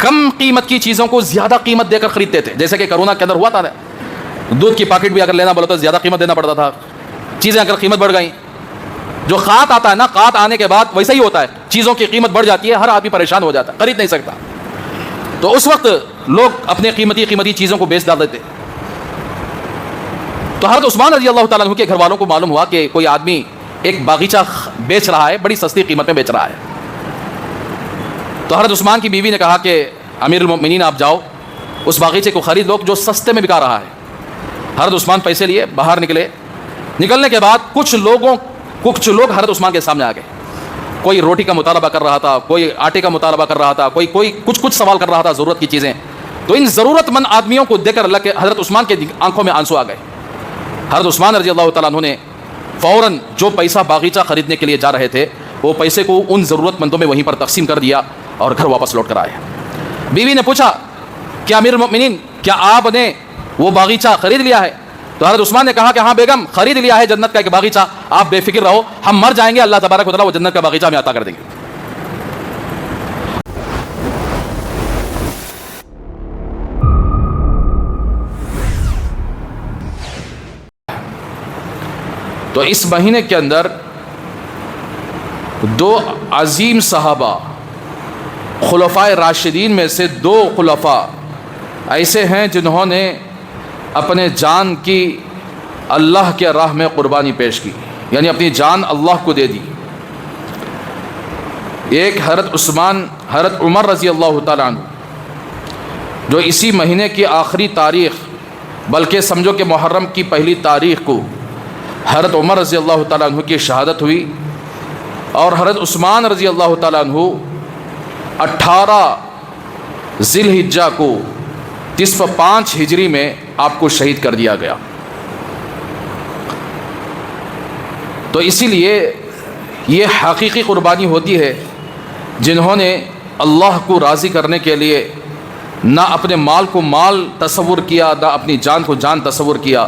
کم قیمت کی چیزوں کو زیادہ قیمت دے کر خریدتے تھے. جیسے کہ کرونا کے اندر ہوا تھا, دودھ کی پاکٹ بھی اگر لینا بولا تو زیادہ قیمت دینا پڑتا تھا. چیزیں اگر قیمت بڑھ گئیں, جو قات آتا ہے نا, قات آنے کے بعد ویسا ہی ہوتا ہے, چیزوں کی قیمت بڑھ جاتی ہے, ہر آدمی پریشان ہو جاتا ہے, خرید نہیں سکتا. تو اس وقت لوگ اپنے قیمتی چیزوں کو بیچ ڈال دیتے. تو حضرت عثمان رضی اللہ تعالیٰ عنہ کے گھر والوں کو معلوم ہوا کہ کوئی آدمی ایک باغیچہ بیچ رہا ہے, بڑی سستی قیمت میں بیچ رہا ہے. تو حضرت عثمان کی بیوی نے کہا کہ امیر المؤمنین آپ جاؤ اس باغیچے کو خرید لو جو سستے میں بکا رہا ہے. حضرت عثمان پیسے لیے باہر نکلے. نکلنے کے بعد کچھ لوگ حضرت عثمان کے سامنے آ گئے. کوئی روٹی کا مطالبہ کر رہا تھا, کوئی آٹے کا مطالبہ کر رہا تھا, کوئی کچھ سوال کر رہا تھا ضرورت کی چیزیں. تو ان ضرورت مند آدمیوں کو دیکھ کر اللہ کے حضرت عثمان کے آنکھوں میں آنسو آ گئے. حضرت عثمان رضی اللہ تعالیٰ عنہ نے فوراً جو پیسہ باغیچہ خریدنے کے لیے جا رہے تھے وہ پیسے کو ان ضرورت مندوں میں وہیں پر تقسیم کر دیا اور گھر واپس لوٹ کر آئے. بیوی نے پوچھا کہ امیر المؤمنین کیا آپ نے وہ باغیچہ خرید لیا ہے؟ تو حضرت عثمان نے کہا کہ ہاں بیگم, خرید لیا ہے جنت کا ایک باغیچہ, آپ بے فکر رہو, ہم مر جائیں گے اللہ تبارک و تعالیٰ وہ جنت کا باغیچہ ہمیں عطا کر دیں گے. تو اس مہینے کے اندر دو عظیم صحابہ, خلفائے راشدین میں سے دو خلفاء ایسے ہیں جنہوں نے اپنے جان کی اللہ کے راہ میں قربانی پیش کی, یعنی اپنی جان اللہ کو دے دی. ایک حضرت عمر رضی اللہ تعالیٰ عنہ, جو اسی مہینے کی آخری تاریخ بلکہ سمجھو کہ محرم کی پہلی تاریخ کو حضرت عمر رضی اللہ تعالیٰ عنہ کی شہادت ہوئی, اور حضرت عثمان رضی اللہ تعالیٰ عنہ 18 ذی الحجہ کو 5 ہجری میں آپ کو شہید کر دیا گیا. تو اسی لیے یہ حقیقی قربانی ہوتی ہے جنہوں نے اللہ کو راضی کرنے کے لیے نہ اپنے مال کو مال تصور کیا, نہ اپنی جان کو جان تصور کیا,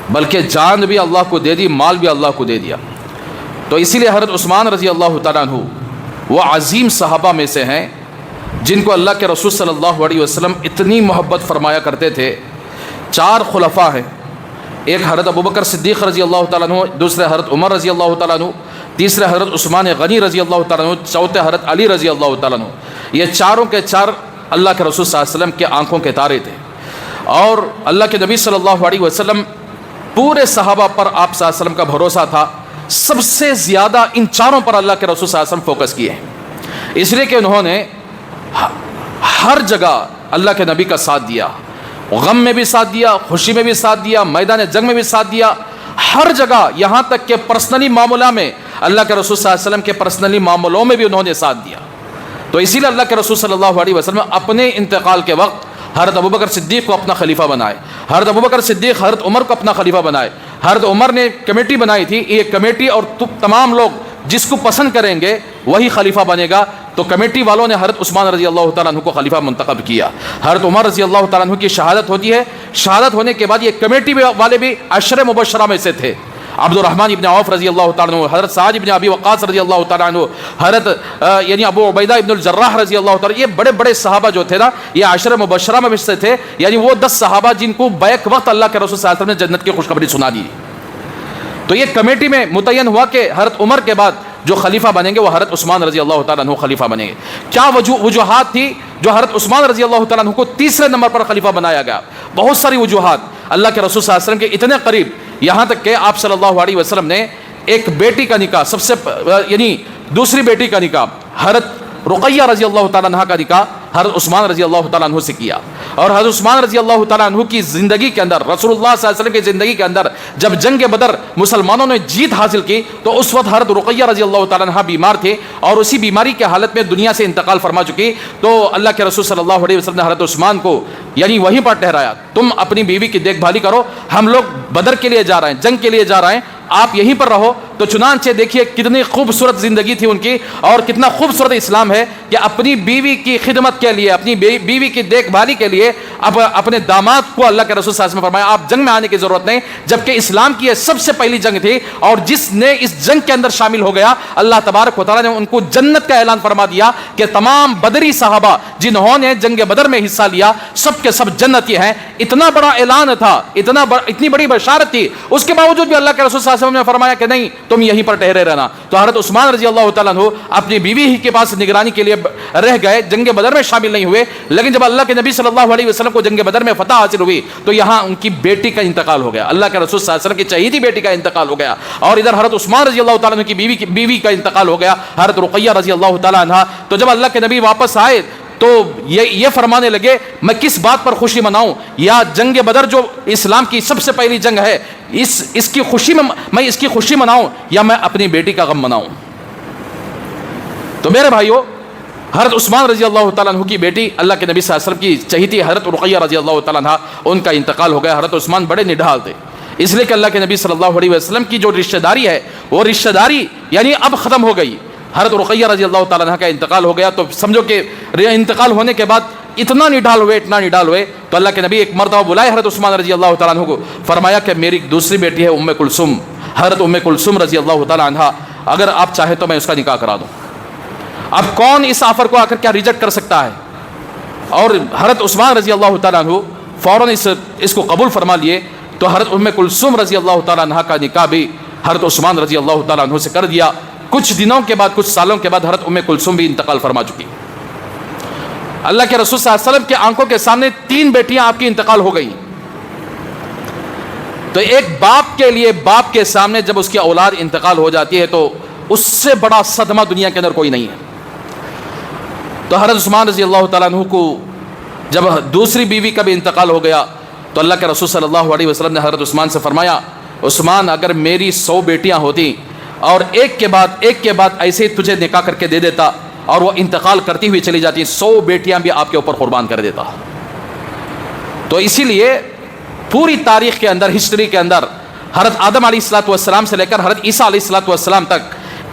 بلکہ جان بھی اللہ کو دے دی, مال بھی اللہ کو دے دیا. تو اسی لیے حضرت عثمان رضی اللہ تعالیٰ عنہ وہ عظیم صحابہ میں سے ہیں جن کو اللہ کے رسول صلی اللہ علیہ وسلم اتنی محبت فرمایا کرتے تھے. 4 خلفاء ہیں, ایک حضرت ابوبکر صدیق رضی اللہ تعالیٰ عنہ, دوسرے حضرت عمر رضی اللہ تعالیٰ عنہ, تیسرے حضرت عثمان غنی رضی اللہ تعالیٰ عنہ, چوتھے حضرت علی رضی اللہ تعالیٰ عنہ. یہ چاروں کے چار اللہ کے رسول صلی اللہ علیہ وسلم کے آنکھوں کے تارے تھے, اور اللہ کے نبی صلی اللہ علیہ وسلم پورے صحابہ پر آپ صلی اللہ علیہ وسلم کا بھروسہ تھا. سب سے زیادہ ان چاروں پر اللہ کے رسول صلی اللہ علیہ وسلم فوکس کیے ہیں, اس لیے کہ انہوں نے ہر جگہ اللہ کے نبی کا ساتھ دیا, غم میں بھی ساتھ دیا, خوشی میں بھی ساتھ دیا, میدان جنگ میں بھی ساتھ دیا, ہر جگہ, یہاں تک کہ پرسنلی معاملہ میں اللہ کے رسول صلی اللہ علیہ وسلم کے پرسنلی معاملوں میں بھی انہوں نے ساتھ دیا. تو اسی لیے اللہ کے رسول صلی اللہ علیہ وسلم اپنے انتقال کے وقت حضرت ابوبکر صدیق کو اپنا خلیفہ بنائے, حضرت ابوبکر صدیق حضرت عمر کو اپنا خلیفہ بنائے. حضرت عمر نے کمیٹی بنائی تھی, یہ کمیٹی اور تمام لوگ جس کو پسند کریں گے وہی خلیفہ بنے گا. تو کمیٹی والوں نے حضرت عثمان رضی اللہ تعالیٰ عنہ کو خلیفہ منتخب کیا. حضرت عمر رضی اللہ تعالیٰ عنہ کی شہادت ہوتی ہے, شہادت ہونے کے بعد یہ کمیٹی والے بھی 10 مبشرہ میں سے تھے. عبد الرحمن ابن عوف رضی اللہ تعالیٰ عنہ, حضرت سعد ابن ابی وقاص رضی اللہ تعالیٰ عنہ, حضرت یعنی ابو عبیدہ ابن الجراح رضی اللہ تعالیٰ, یہ بڑے بڑے صحابہ جو تھے نا, یہ 10 مبشرہ میں سے تھے, یعنی وہ 10 صحابہ جن کو بیک وقت اللہ کے رسول صلی اللہ علیہ وسلم نے جنت کی خوشخبری سنا دی. تو یہ کمیٹی میں متعین ہوا کہ حضرت عمر کے بعد جو خلیفہ بنیں گے وہ حضرت عثمان رضی اللہ تعالیٰ عنہ خلیفہ بنیں گے. کیا وجوہات تھی جو حضرت عثمان رضی اللہ تعالیٰ عنہ کو تیسرے نمبر پر خلیفہ بنایا گیا؟ بہت ساری وجوہات. اللہ کے رسول صلی اللہ علیہ وسلم کے اتنے قریب, یہاں تک کہ آپ صلی اللہ علیہ وسلم نے ایک بیٹی کا نکاح, سب سے یعنی دوسری بیٹی کا نکاح حضرت رقیہ رضی اللہ تعالیٰ عنہ کا نکاح حضرت عثمان رضی اللہ تعالیٰ عنہ سے کیا. اور حضرت عثمان رضی اللہ تعالیٰ عنہ کی زندگی کے اندر, رسول اللہ صلی اللہ علیہ وسلم کی زندگی کے اندر جب جنگ بدر مسلمانوں نے جیت حاصل کی تو اس وقت حضرت رقیہ رضی اللہ تعالیٰ عنہ بیمار تھے اور اسی بیماری کے حالت میں دنیا سے انتقال فرما چکی. تو اللہ کے رسول صلی اللہ علیہ وسلم نے حضرت عثمان کو یعنی وہیں پر ٹھہرایا, تم اپنی بیوی کی دیکھ بھالی کرو, ہم لوگ بدر کے لیے جا رہے ہیں, جنگ کے لیے جا رہے ہیں, آپ یہیں پر رہو, تو چنانچہ دیکھیے کتنی خوبصورت زندگی تھی ان کی اور کتنا خوبصورت اسلام ہے کہ اپنی بیوی کی خدمت کے لیے، اپنی بیوی کی دیکھ بھالی کے لیے اپنے داماد کو اللہ کے رسول صلی اللہ علیہ وسلم نے فرمایا آپ جنگ میں آنے کی ضرورت نہیں، جبکہ اسلام کی یہ سب سے پہلی جنگ تھی، اور جس نے اس جنگ کے اندر شامل ہو گیا اللہ تبارک و تعالیٰ نے ان کو جنت کا اعلان فرما دیا کہ تمام بدری صحابہ جنہوں نے جنگ بدر میں حصہ لیا سب کے سب جنتی ہیں۔ اتنا بڑا اعلان تھا، اتنی بڑی بشارت تھی، اس کے باوجود بھی اللہ کے رسول صلی اللہ علیہ وسلم نے فرمایا کہ نہیں تم یہیں پر ٹھہرے رہنا۔ تو حضرت عثمان رضی اللہ تعالیٰ عنہ اپنی بیوی ہی کے پاس نگرانی کے لیے رہ گئے، جنگ بدر میں شامل نہیں ہوئے، لیکن جب اللہ کے نبی صلی اللہ علیہ وسلم کو جنگ بدر میں فتح حاصل ہوئی تو یہاں ان کی بیٹی کا انتقال ہو گیا، اللہ کے رسول صلی اللہ علیہ وسلم کی چہیتی بیٹی کا انتقال ہو گیا، اور ادھر حضرت عثمان رضی اللہ تعالیٰ عنہ کی بیوی کا انتقال ہو گیا، حضرت رقیہ رضی اللہ تعالیٰ عنہ۔ تو جب اللہ کے نبی واپس آئے تو یہ فرمانے لگے میں کس بات پر خوشی مناؤں، یا جنگ بدر جو اسلام کی سب سے پہلی جنگ ہے اس کی خوشی میں اس کی خوشی مناؤں یا میں اپنی بیٹی کا غم مناؤں۔ تو میرے بھائیو، حضرت عثمان رضی اللہ تعالیٰ عنہ کی بیٹی اللہ کے نبی صلی اللہ علیہ وسلم کی چہیتی حضرت رقیہ رضی اللہ تعالیٰ عنہ، ان کا انتقال ہو گیا۔ حضرت عثمان بڑے نڈھال تھے، اس لیے کہ اللہ کے نبی صلی اللہ علیہ وسلم کی جو رشتہ داری ہے وہ رشتہ داری یعنی اب ختم ہو گئی۔ حضرت رقیہ رضی اللہ تعالیٰ عنہ کا انتقال ہو گیا، تو سمجھو کہ انتقال ہونے کے بعد اتنا نڈھال ہوئے تو اللہ کے نبی ایک مرتبہ بلائے حضرت عثمان رضی اللہ تعالیٰ عنہ کو، فرمایا کہ میری دوسری بیٹی ہے ام کلثوم، حضرت ام کلثوم رضی اللہ تعالیٰ عنہ، اگر آپ چاہیں تو میں اس کا نکاح کرا دوں۔ اب کون اس آفر کو آ کر کیا ریجیکٹ کر سکتا ہے؟ اور حضرت عثمان رضی اللہ تعالیٰ عنہ فوراً اس کو قبول فرما لیے، تو حضرت ام کلثوم رضی اللہ تعالیٰ عنہ کا نکاح بھی حضرت عثمان رضی اللہ تعالیٰ عنہ سے کر دیا۔ کچھ دنوں کے بعد، کچھ سالوں کے بعد حضرت ام کلثوم بھی انتقال فرما چکی۔ اللہ کے رسول صلی اللہ علیہ وسلم کی آنکھوں کے سامنے 3 بیٹیاں آپ کی انتقال ہو گئی۔ تو ایک باپ کے لیے، باپ کے سامنے جب اس کی اولاد انتقال ہو جاتی ہے تو اس سے بڑا صدمہ دنیا کے اندر کوئی نہیں ہے۔ تو حضرت عثمان رضی اللہ تعالیٰ عنہ کو جب دوسری بیوی کا بھی انتقال ہو گیا تو اللہ کے رسول صلی اللہ علیہ وسلم نے حضرت عثمان سے فرمایا عثمان اگر میری 100 بیٹیاں ہوتی اور ایک کے بعد ایسے تجھے نکاح کر کے دے دیتا اور وہ انتقال کرتی ہوئی چلی جاتی، 100 بیٹیاں بھی آپ کے اوپر قربان کر دیتا۔ تو اسی لیے پوری تاریخ کے اندر، ہسٹری کے اندر، حضرت آدم علیہ الصلوۃ والسلام سے لے کر حضرت عیسیٰ علیہ الصلوۃ والسلام تک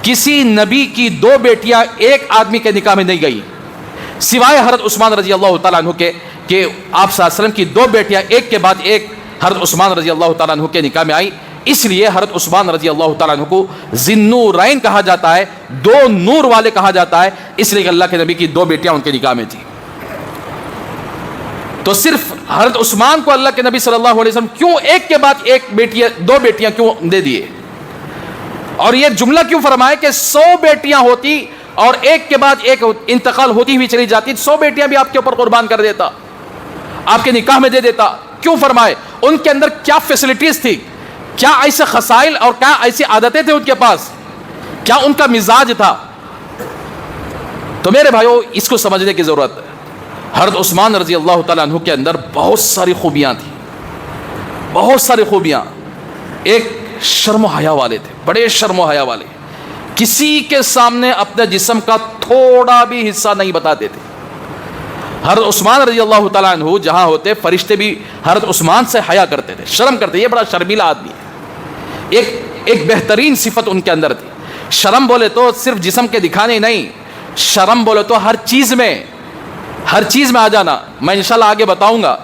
کسی نبی کی 2 بیٹیاں ایک آدمی کے نکاح میں نہیں گئی، سوائے حضرت عثمان رضی اللہ تعالیٰ عنہ کے، کہ آپ صلی اللہ علیہ وسلم کی 2 بیٹیاں ایک کے بعد ایک حضرت عثمان رضی اللہ تعالیٰ عنہ کے نکاح میں آئی۔ اس لیے حضرت عثمان رضی اللہ تعالیٰ عنہ کو ذی-النورین کہا جاتا ہے، 2 نور والے کہا جاتا ہے، اس لیے کہ اللہ کے نبی کی 2 بیٹیاں ان کے نکاح میں تھیں۔ تو صرف حضرت عثمان کو اللہ کے نبی صلی اللہ علیہ وسلم کیوں ایک کے بعد ایک 2 بیٹیاں کیوں دے دیے، اور یہ جملہ کیوں فرمائے کہ 100 بیٹیاں ہوتی اور ایک کے بعد ایک انتقال ہوتی ہوئی چلی جاتی، 100 بیٹیاں بھی آپ کے اوپر قربان کر دیتا، آپ کے نکاح میں دے دیتا، کیوں فرمائے؟ ان کے اندر کیا فیسلٹیز تھی، کیا ایسے خصائل اور کیا ایسی عادتیں تھے ان کے پاس، کیا ان کا مزاج تھا؟ تو میرے بھائیو اس کو سمجھنے کی ضرورت ہے۔ حضرت عثمان رضی اللہ تعالیٰ عنہ کے اندر بہت ساری خوبیاں تھیں، بہت ساری خوبیاں۔ ایک شرم و حیا والے تھے، بڑے شرم و حیا والے، کسی کے سامنے اپنے جسم کا تھوڑا بھی حصہ نہیں بتاتے تھے۔ حضرت عثمان رضی اللہ تعالیٰ عنہ جہاں ہوتے فرشتے بھی حضرت عثمان سے حیا کرتے تھے، شرم کرتے، یہ بڑا شرمیلا آدمی ہے۔ ایک بہترین صفت ان کے اندر تھی، شرم بولے تو صرف جسم کے دکھانے نہیں، شرم بولے تو ہر چیز میں آ جانا۔ میں انشاءاللہ آگے بتاؤں گا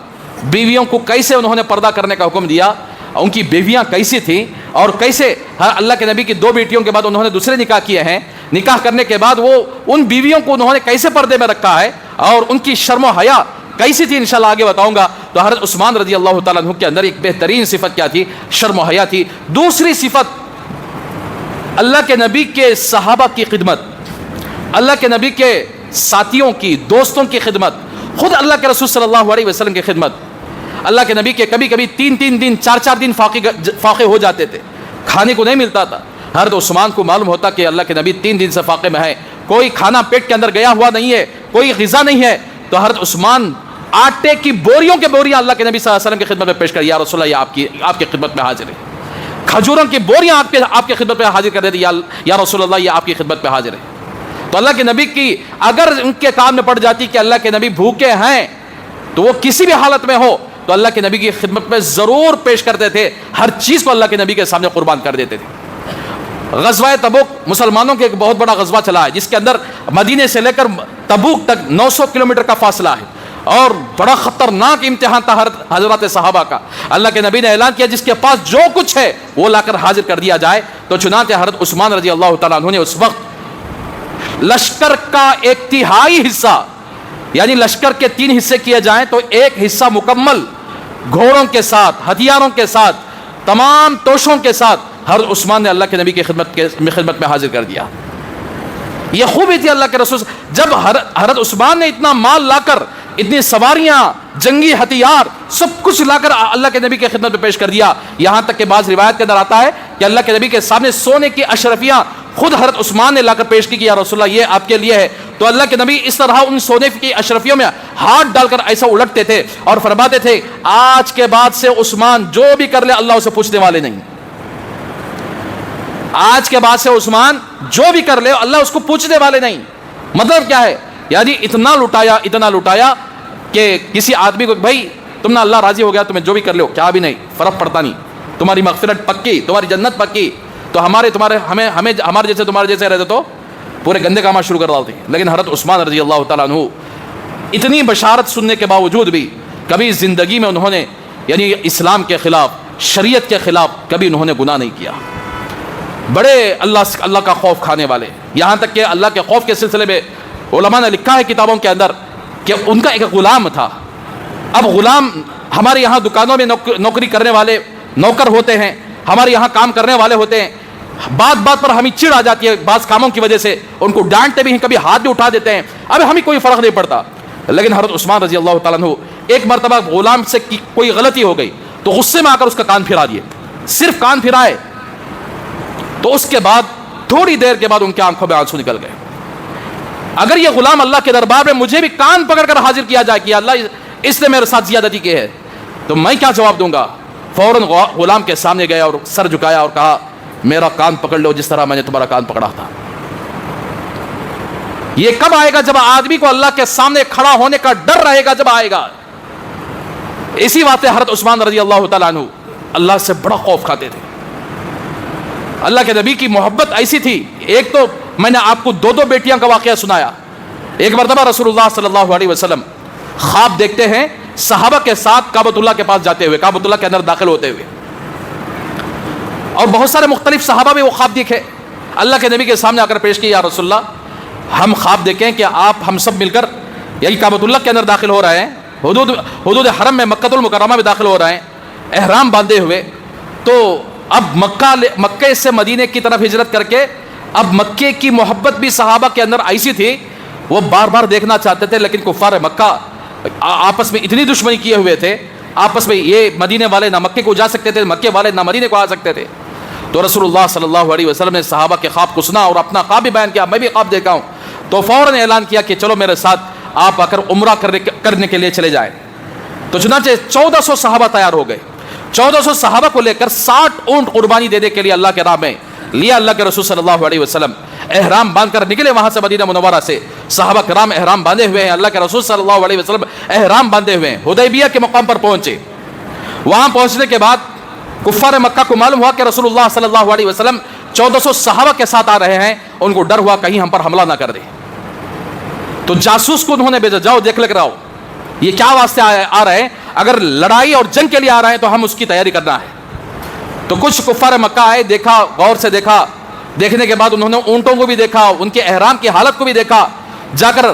بیویوں کو کیسے انہوں نے پردہ کرنے کا حکم دیا، ان کی بیویاں کیسی تھیں، اور کیسے اللہ کے نبی کی 2 بیٹیوں کے بعد انہوں نے دوسرے نکاح کیے ہیں، نکاح کرنے کے بعد وہ ان بیویوں کو انہوں نے کیسے پردے میں رکھا ہے اور ان کی شرم و حیا کیسی تھی، انشاءاللہ آگے بتاؤں گا۔ تو حضرت عثمان رضی اللہ تعالیٰ عنہ کے اندر ایک بہترین صفت کیا تھی؟ شرم و حیا تھی۔ دوسری صفت اللہ کے نبی کے صحابہ کی خدمت، اللہ کے نبی کے ساتھیوں کی، دوستوں کی خدمت، خود اللہ کے رسول صلی اللہ علیہ وسلم کی خدمت۔ اللہ کے نبی کے کبھی 3 دن 4 دن فاقے ہو جاتے تھے، کھانے کو نہیں ملتا تھا۔ حضرت عثمان کو معلوم ہوتا کہ اللہ کے نبی 3 دن سے فاقے میں ہے، کوئی کھانا پیٹ کے اندر گیا ہوا نہیں ہے، کوئی غذا نہیں ہے، تو حضرت عثمان آٹے کی بوریوں کے بوریاں اللہ کے نبی صلی اللہ علیہ وسلم کی خدمت میں پیش کر، یا رسول اللہ یہ آپ کی خدمت میں حاضر ہے۔ کھجوروں کی بوریاں آپ کی خدمت میں حاضر کر دیتی، یا رسول اللہ یہ آپ کی خدمت میں حاضر ہے۔ تو اللہ کے نبی کی اگر ان کے کام میں پڑ جاتی کہ اللہ کے نبی بھوکے ہیں، تو وہ کسی بھی حالت میں ہو تو اللہ کے نبی کی خدمت میں ضرور پیش کرتے تھے، ہر چیز کو اللہ کے نبی کے سامنے قربان کر دیتے تھے۔ غزوہ تبوک مسلمانوں کے ایک بہت بڑا غزوہ چلا ہے جس کے اندر مدینے سے لے کر تبوک تک 900 کلومیٹر کا فاصلہ ہے، اور بڑا خطرناک امتحان تھا حضرات صحابہ کا۔ اللہ کے نبی نے اعلان کیا جس کے پاس جو کچھ ہے وہ لا کر حاضر کر دیا جائے، تو چنانچہ حضرت عثمان رضی اللہ تعالیٰ عنہ نے اس وقت لشکر کا 1/3 حصہ، یعنی لشکر کے 3 حصے کیے جائیں تو 1 حصہ مکمل گھوڑوں کے ساتھ، ہتھیاروں کے ساتھ، تمام توشوں کے ساتھ حضرت عثمان نے اللہ کے نبی کی خدمت میں حاضر کر دیا۔ یہ خوبی تھی اللہ کے رسول، جب حضرت عثمان نے اتنا مال لا کر، اتنی سواریاں، جنگی ہتھیار، سب کچھ لا کر اللہ کے نبی کی خدمت میں پیش کر دیا، یہاں تک کہ بعض روایت کے اندر آتا ہے کہ اللہ کے نبی کے سامنے سونے کی اشرفیاں خود حضرت عثمان نے لا کر پیش کی کہ یا رسول اللہ یہ آپ کے لیے ہے، تو اللہ کے نبی اس طرح ان سونے کی اشرفیوں میں ہاتھ ڈال کر ایسا الٹتے تھے اور فرماتے تھے آج کے بعد سے عثمان جو بھی کر لے اللہ اسے پوچھنے والے نہیں، آج کے بعد سے عثمان جو بھی کر لے اللہ اس کو پوچھنے والے نہیں۔ مطلب کیا ہے؟ یعنی اتنا لٹایا کہ کسی آدمی کو بھائی تم نے اللہ راضی ہو گیا، تمہیں جو بھی کر لو کیا بھی نہیں، فرق پڑتا نہیں، تمہاری مغفرت پکی، تمہاری جنت پکی، تو ہمارے جیسے تمہارے جیسے رہتے تو پورے گندے کام شروع کر ڈالتے۔ لیکن حضرت عثمان رضی اللہ تعالیٰ عنہ اتنی بشارت سننے کے باوجود بھی کبھی زندگی میں انہوں نے یعنی اسلام کے خلاف، شریعت کے خلاف کبھی انہوں نے گناہ نہیں کیا، بڑے اللہ کا خوف کھانے والے، یہاں تک کہ اللہ کے خوف کے سلسلے میں علماء نے لکھا ہے کتابوں کے اندر کہ ان کا ایک غلام تھا۔ اب غلام ہمارے یہاں دکانوں میں نوکری کرنے والے نوکر ہوتے ہیں، ہمارے یہاں کام کرنے والے ہوتے ہیں، بات پر ہمیں چڑ آ جاتی ہے بعض کاموں کی وجہ سے، ان کو ڈانٹتے بھی ہیں، کبھی ہاتھ بھی اٹھا دیتے ہیں، اب ہمیں کوئی فرق نہیں پڑتا۔ لیکن حضرت عثمان رضی اللہ تعالیٰ عنہ ایک مرتبہ غلام سے کوئی غلطی ہو گئی تو غصے میں آ کر اس کا کان پھرا دیے، صرف کان پھرائے، تو اس کے بعد تھوڑی دیر کے بعد ان کی آنکھوں میں آنسو نکل گئے۔ اگر یہ غلام اللہ کے دربار میں مجھے بھی کان پکڑ کر حاضر کیا جائے کہ اللہ اس نے میرے ساتھ زیادتی کی ہے تو میں کیا جواب دوں گا؟ فوراً غلام کے سامنے گیا اور سر جھکایا اور کہا میرا کان پکڑ لو جس طرح میں نے تمہارا کان پکڑا تھا۔ یہ کب آئے گا؟ جب آدمی کو اللہ کے سامنے کھڑا ہونے کا ڈر رہے گا، جب آئے گا۔ اسی واسطے حضرت عثمان رضی اللہ تعالیٰ عنہ اللہ سے بڑا خوف کھاتے تھے، اللہ کے نبی کی محبت ایسی تھی۔ ایک تو میں نے آپ کو 2 بیٹیاں کا واقعہ سنایا۔ ایک مرتبہ رسول اللہ صلی اللہ علیہ وسلم خواب دیکھتے ہیں صحابہ کے ساتھ کعبۃ اللہ کے پاس جاتے ہوئے، کعبۃ اللہ کے اندر داخل ہوتے ہوئے، اور بہت سارے مختلف صحابہ بھی وہ خواب دیکھے، اللہ کے نبی کے سامنے آ کر پیش کی یا رسول اللہ ہم خواب دیکھیں کہ آپ ہم سب مل کر یہی کعبۃ اللہ کے اندر داخل ہو رہے ہیں، حدود حرم میں مکہ المکرمہ میں داخل ہو رہے ہیں احرام باندھے ہوئے، تو اب مکے سے مدینے کی طرف ہجرت کر کے اب مکے کی محبت بھی صحابہ کے اندر ایسی تھی وہ بار بار دیکھنا چاہتے تھے، لیکن کفار مکہ آپس میں اتنی دشمنی کیے ہوئے تھے، آپس میں یہ مدینے والے نہ مکے کو جا سکتے تھے، مکے والے نہ مدینے کو آ سکتے تھے۔ تو رسول اللہ صلی اللہ علیہ وسلم نے صحابہ کے خواب کو سنا اور اپنا خواب بھی بیان کیا، میں بھی خواب دیکھا ہوں، تو فوراً اعلان کیا کہ چلو میرے ساتھ آپ آ کر عمرہ کرنے کے لیے چلے جائیں۔ تو چنانچہ 1400 صحابہ تیار ہو گئے، 1400 صحابہ کو لے کر 60 اونٹ قربانی دینے کے لیے اللہ کے راہ میں لیا اللہ کے رسول صلی اللہ علیہ وسلم، احرام باندھ کر نکلے وہاں سے مدینہ منورہ سے، صحابہ کرام احرام باندھے ہوئے ہیں، اللہ کے رسول صلی اللہ علیہ وسلم احرام باندھے ہوئے ہیں، حدیبیہ کے مقام پر پہنچے۔ وہاں پہنچنے کے بعد کفار مکہ کو معلوم ہوا کہ رسول اللہ صلی اللہ علیہ وسلم 1400 صحابہ کے ساتھ آ رہے ہیں، ان کو ڈر ہوا کہیں ہم پر حملہ نہ کر دے، تو جاسوس کو انہوں نے بھیجا، جاؤ دیکھ لے کر آؤ یہ کیا واسطے آ رہے ہیں، اگر لڑائی اور جنگ کے لیے آ رہے ہیں تو ہم اس کی تیاری کرنا ہے۔ تو کچھ کفار مکہ آئے، دیکھا، غور سے دیکھا، دیکھنے کے بعد انہوں نے اونٹوں کو بھی دیکھا، ان کے احرام کی حالت کو بھی دیکھا، جا کر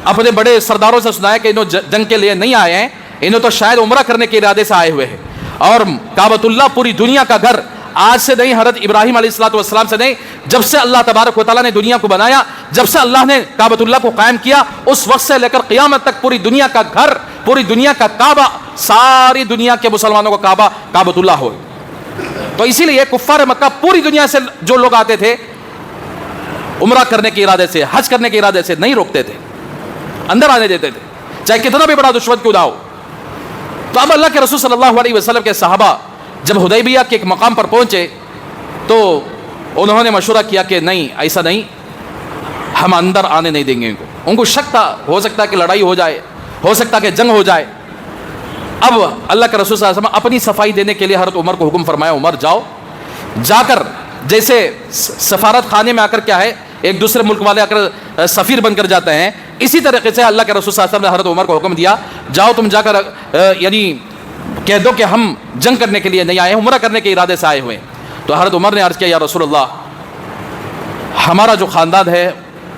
اپنے بڑے سرداروں سے سنایا کہ انہوں جنگ کے لیے نہیں آئے ہیں، انہوں تو شاید عمرہ کرنے کے ارادے سے آئے ہوئے ہیں، اور کعبۃ اللہ پوری دنیا کا گھر، آج سے نہیں، حضرت ابراہیم علیہ السلام سے نہیں، جب سے اللہ تبارک و تعالیٰ نے دنیا کو بنایا، جب سے اللہ نے کعبۃ اللہ کو قائم کیا، اس وقت سے لے کر قیامت تک پوری دنیا کا گھر، پوری دنیا کا کعبہ، ساری دنیا کے مسلمانوں کا کعبہ کعبۃ اللہ ہو۔ تو اسی لیے کفار مکہ پوری دنیا سے جو لوگ آتے تھے عمرہ کرنے کے ارادے سے، حج کرنے کے ارادے سے، نہیں روکتے تھے، اندر آنے دیتے تھے، چاہے کتنا بھی بڑا دشمن کیوں نہ ہو۔ تو اب اللہ کے رسول صلی اللہ علیہ وسلم کے صحابہ جب حدیبیہ کے ایک مقام پر پہنچے تو انہوں نے مشورہ کیا کہ نہیں، ایسا نہیں، ہم اندر آنے نہیں دیں گے ان کو شک تھا، ہو سکتا ہے کہ لڑائی ہو جائے، ہو سکتا ہے کہ جنگ ہو جائے۔ اب اللہ کے رسول صلی اللہ علیہ وسلم اپنی صفائی دینے کے لیے حضرت عمر کو حکم فرمایا، عمر جاؤ، جا کر جیسے سفارت خانے میں آ کر کیا ہے ایک دوسرے ملک والے آ کر سفیر بن کر جاتے ہیں، اسی طریقے سے اللہ کے رسول صلی اللہ علیہ وسلم نے حضرت عمر کو حکم دیا، جاؤ تم جا کر یعنی کہہ دو کہ ہم جنگ کرنے کے لیے نہیں آئے ہیں، عمرہ کرنے کے ارادے سے آئے ہوئے ہیں۔ تو حضرت عمر نے عرض کیا یا رسول اللہ، ہمارا جو خاندان ہے